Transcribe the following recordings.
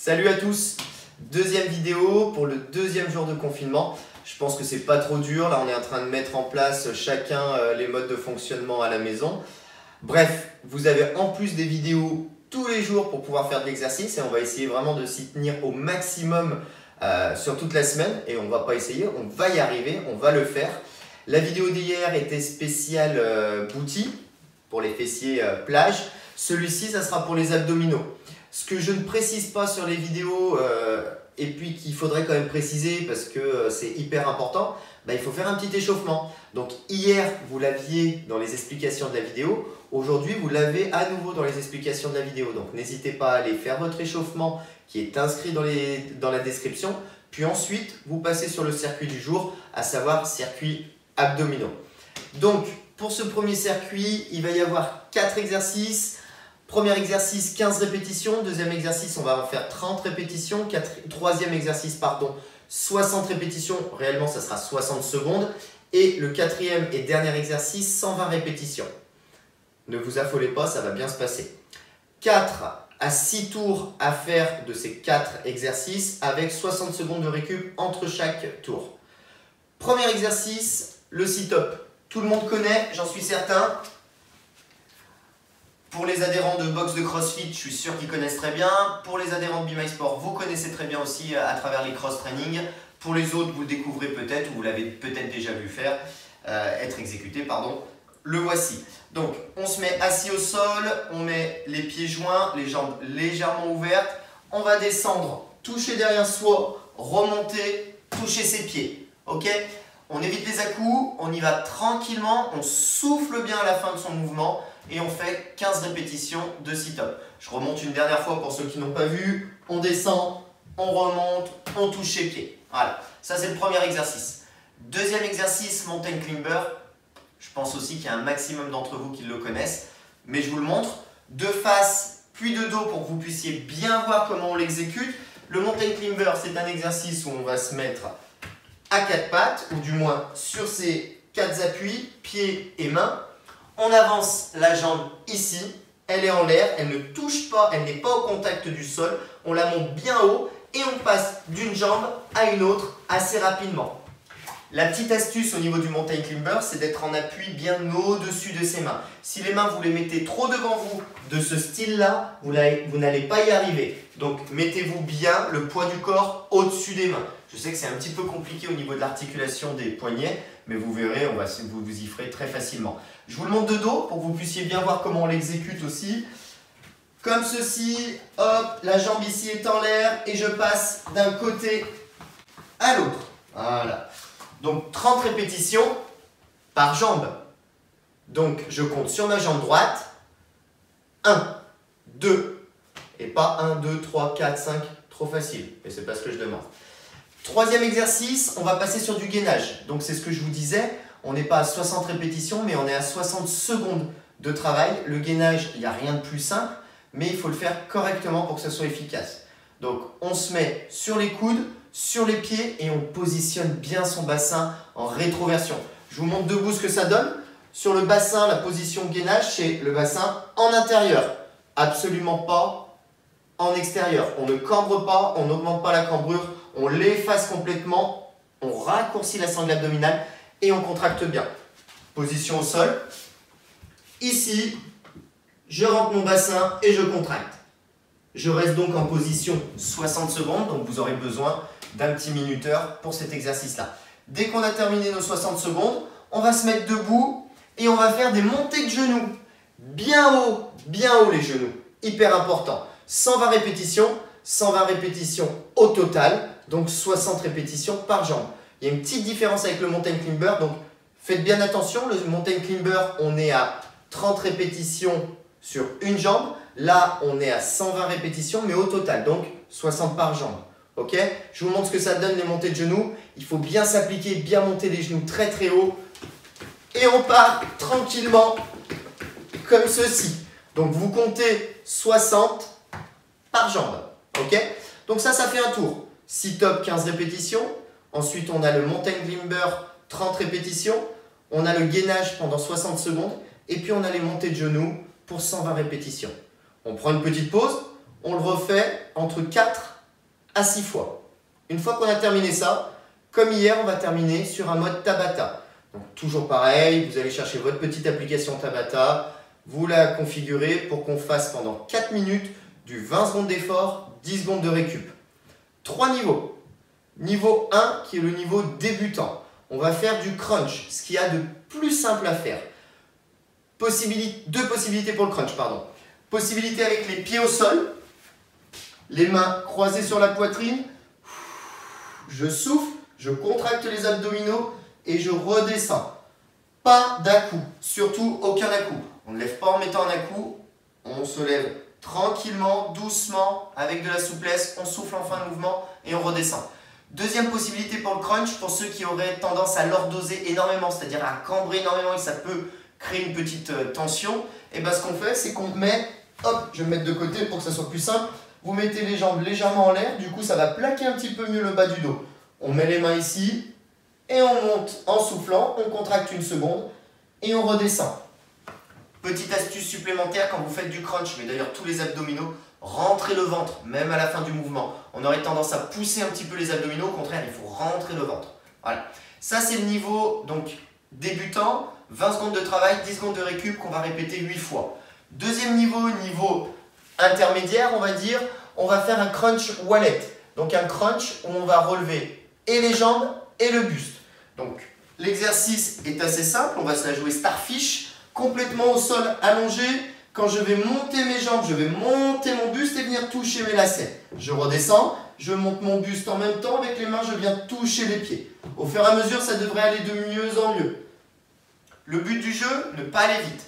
Salut à tous, deuxième vidéo pour le deuxième jour de confinement. Je pense que c'est pas trop dur, là on est en train de mettre en place chacun les modes de fonctionnement à la maison. Bref, vous avez en plus des vidéos tous les jours pour pouvoir faire de l'exercice et on va essayer vraiment de s'y tenir au maximum sur toute la semaine. Et on va pas essayer, on va y arriver, on va le faire. La vidéo d'hier était spéciale booty pour les fessiers plage. Celui-ci, ça sera pour les abdominaux. Ce que je ne précise pas sur les vidéos et puis qu'il faudrait quand même préciser parce que c'est hyper important, il faut faire un petit échauffement. Donc hier, vous l'aviez dans les explications de la vidéo. Aujourd'hui, vous l'avez à nouveau dans les explications de la vidéo. Donc n'hésitez pas à aller faire votre échauffement qui est inscrit dans la description. Puis ensuite, vous passez sur le circuit du jour, à savoir circuit abdominaux. Donc pour ce premier circuit, il va y avoir 4 exercices. Premier exercice, 15 répétitions. Deuxième exercice, on va en faire 30 répétitions. Troisième exercice, 60 répétitions. Réellement, ça sera 60 secondes. Et le quatrième et dernier exercice, 120 répétitions. Ne vous affolez pas, ça va bien se passer. 4 à 6 tours à faire de ces 4 exercices avec 60 secondes de récup entre chaque tour. Premier exercice, le sit-up. Tout le monde connaît, j'en suis certain. Pour les adhérents de box de CrossFit, je suis sûr qu'ils connaissent très bien. Pour les adhérents de Be My Sport, vous connaissez très bien aussi à travers les cross-training. Pour les autres, vous le découvrez peut-être ou vous l'avez peut-être déjà vu faire, être exécuté, pardon. Le voici. Donc, on se met assis au sol, on met les pieds joints, les jambes légèrement ouvertes. On va descendre, toucher derrière soi, remonter, toucher ses pieds. Ok ? On évite les à-coups, on y va tranquillement, on souffle bien à la fin de son mouvement et on fait 15 répétitions de sit-up. Je remonte une dernière fois pour ceux qui n'ont pas vu. On descend, on remonte, on touche ses pieds. Voilà, ça c'est le premier exercice. Deuxième exercice, mountain climber. Je pense aussi qu'il y a un maximum d'entre vous qui le connaissent, mais je vous le montre. De face, puis de dos pour que vous puissiez bien voir comment on l'exécute. Le mountain climber, c'est un exercice où on va se mettre à 4 pattes, ou du moins sur ces 4 appuis, pieds et mains. On avance la jambe ici, elle est en l'air, elle ne touche pas, elle n'est pas au contact du sol. On la monte bien haut et on passe d'une jambe à une autre assez rapidement. La petite astuce au niveau du mountain climber, c'est d'être en appui bien au-dessus de ses mains. Si les mains, vous les mettez trop devant vous de ce style-là, vous n'allez pas y arriver. Donc, mettez-vous bien le poids du corps au-dessus des mains. Je sais que c'est un petit peu compliqué au niveau de l'articulation des poignets, mais vous verrez, vous y ferez très facilement. Je vous le montre de dos pour que vous puissiez bien voir comment on l'exécute aussi. Comme ceci, hop, la jambe ici est en l'air et je passe d'un côté à l'autre. Voilà. Donc 30 répétitions par jambe. Donc je compte sur ma jambe droite. 1, 2, et pas 1, 2, 3, 4, 5, trop facile. Mais c'est pas ce que je demande. Troisième exercice, on va passer sur du gainage. Donc c'est ce que je vous disais, on n'est pas à 60 répétitions, mais on est à 60 secondes de travail. Le gainage, il n'y a rien de plus simple, mais il faut le faire correctement pour que ce soit efficace. Donc on se met sur les coudes, sur les pieds et on positionne bien son bassin en rétroversion. Je vous montre debout ce que ça donne. Sur le bassin, la position gainage, c'est le bassin en intérieur, absolument pas en extérieur. On ne cambre pas, on n'augmente pas la cambrure, on l'efface complètement, on raccourcit la sangle abdominale et on contracte bien. Position au sol. Ici, je rentre mon bassin et je contracte. Je reste donc en position 60 secondes, donc vous aurez besoin d'un petit minuteur pour cet exercice-là. Dès qu'on a terminé nos 60 secondes, on va se mettre debout et on va faire des montées de genoux. Bien haut les genoux, hyper important. 120 répétitions au total, donc 60 répétitions par jambe. Il y a une petite différence avec le mountain climber, donc faites bien attention. Le mountain climber, on est à 30 répétitions sur une jambe. Là, on est à 120 répétitions, mais au total, donc 60 par jambe. Ok ? Je vous montre ce que ça donne les montées de genoux. Il faut bien s'appliquer, bien monter les genoux très très haut. Et on part tranquillement comme ceci. Donc vous comptez 60 par jambe. Ok ? Donc ça fait un tour. Sit-up 15 répétitions. Ensuite, on a le mountain climber 30 répétitions. On a le gainage pendant 60 secondes. Et puis on a les montées de genoux pour 120 répétitions. On prend une petite pause. On le refait entre 4 à 6 fois. Une fois qu'on a terminé ça, comme hier, on va terminer sur un mode Tabata. Donc toujours pareil, vous allez chercher votre petite application Tabata, vous la configurez pour qu'on fasse pendant 4 minutes du 20 secondes d'effort, 10 secondes de récup. 3 niveaux. Niveau 1 qui est le niveau débutant. On va faire du crunch, ce qu'il y a de plus simple à faire. Deux possibilités pour le crunch, pardon. Possibilité avec les pieds au sol, les mains croisées sur la poitrine. Je souffle, je contracte les abdominaux et je redescends. Pas d'un-coup, surtout aucun à-coup. On ne lève pas en mettant un à-coup, on se lève tranquillement, doucement, avec de la souplesse, on souffle en fin de mouvement et on redescend. Deuxième possibilité pour le crunch, pour ceux qui auraient tendance à lordoser énormément, c'est-à-dire à cambrer énormément et ça peut créer une petite tension, et bien ce qu'on fait, c'est qu'on met, hop, je vais me mettre de côté pour que ça soit plus simple, vous mettez les jambes légèrement en l'air, du coup ça va plaquer un petit peu mieux le bas du dos. On met les mains ici, et on monte en soufflant, on contracte une seconde, et on redescend. Petite astuce supplémentaire quand vous faites du crunch, mais d'ailleurs tous les abdominaux, rentrez le ventre, même à la fin du mouvement. On aurait tendance à pousser un petit peu les abdominaux, au contraire, il faut rentrer le ventre. Voilà. Ça, c'est le niveau donc, débutant, 20 secondes de travail, 10 secondes de récup qu'on va répéter 8 fois. Deuxième niveau, niveau intermédiaire, on va dire, on va faire un crunch wallet. Donc un crunch où on va relever et les jambes et le buste. Donc l'exercice est assez simple, on va se la jouer starfish, complètement au sol allongé. Quand je vais monter mes jambes, je vais monter mon buste et venir toucher mes lacets. Je redescends, je monte mon buste en même temps, avec les mains je viens toucher les pieds. Au fur et à mesure, ça devrait aller de mieux en mieux. Le but du jeu, ne pas aller vite.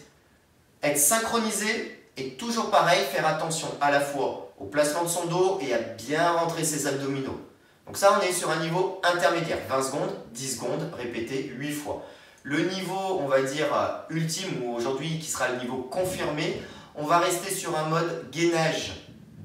Être synchronisé et toujours pareil, faire attention à la fois au placement de son dos et à bien rentrer ses abdominaux. Donc ça, on est sur un niveau intermédiaire, 20 secondes, 10 secondes, répété 8 fois. Le niveau, on va dire, ultime, ou aujourd'hui qui sera le niveau confirmé, on va rester sur un mode gainage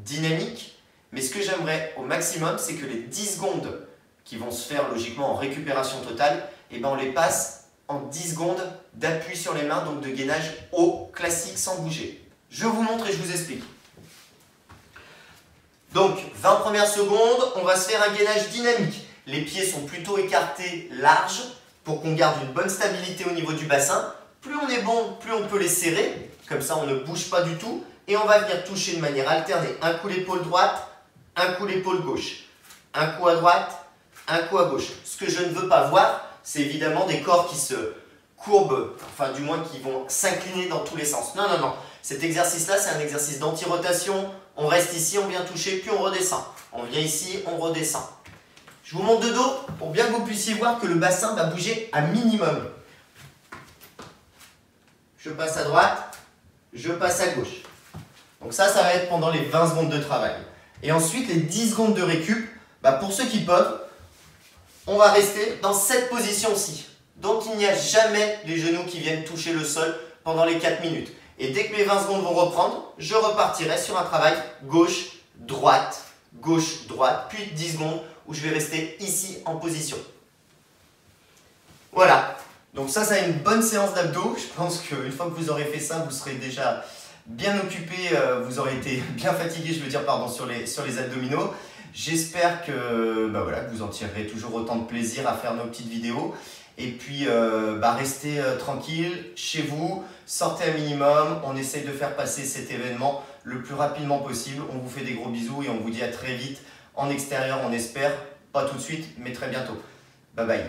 dynamique. Mais ce que j'aimerais au maximum, c'est que les 10 secondes qui vont se faire logiquement en récupération totale, eh ben on les passe en 10 secondes d'appui sur les mains, donc de gainage haut, classique, sans bouger. Je vous montre et je vous explique. Donc, 20 premières secondes, on va se faire un gainage dynamique. Les pieds sont plutôt écartés, larges, pour qu'on garde une bonne stabilité au niveau du bassin. Plus on est bon, plus on peut les serrer. Comme ça, on ne bouge pas du tout. Et on va venir toucher de manière alternée. Un coup l'épaule droite, un coup l'épaule gauche. Un coup à droite, un coup à gauche. Ce que je ne veux pas voir, c'est évidemment des corps qui se courbent, enfin du moins qui vont s'incliner dans tous les sens. Non, non, non. Cet exercice-là, c'est un exercice d'anti-rotation. On reste ici, on vient toucher, puis on redescend. On vient ici, on redescend. Je vous montre de dos pour bien que vous puissiez voir que le bassin va bouger à minimum. Je passe à droite, je passe à gauche. Donc ça va être pendant les 20 secondes de travail. Et ensuite, les 10 secondes de récup, pour ceux qui peuvent, on va rester dans cette position-ci. Donc il n'y a jamais les genoux qui viennent toucher le sol pendant les 4 minutes. Et dès que mes 20 secondes vont reprendre, je repartirai sur un travail gauche-droite, puis 10 secondes où je vais rester ici en position. Voilà, donc ça c'est une bonne séance d'abdos. Je pense qu'une fois que vous aurez fait ça, vous serez déjà bien occupé, vous aurez été bien fatigué, je veux dire, pardon, sur les abdominaux. J'espère que, que vous en tirerez toujours autant de plaisir à faire nos petites vidéos. Et puis, restez tranquille chez vous, sortez un minimum, on essaye de faire passer cet événement le plus rapidement possible. On vous fait des gros bisous et on vous dit à très vite en extérieur, on espère, pas tout de suite, mais très bientôt. Bye bye.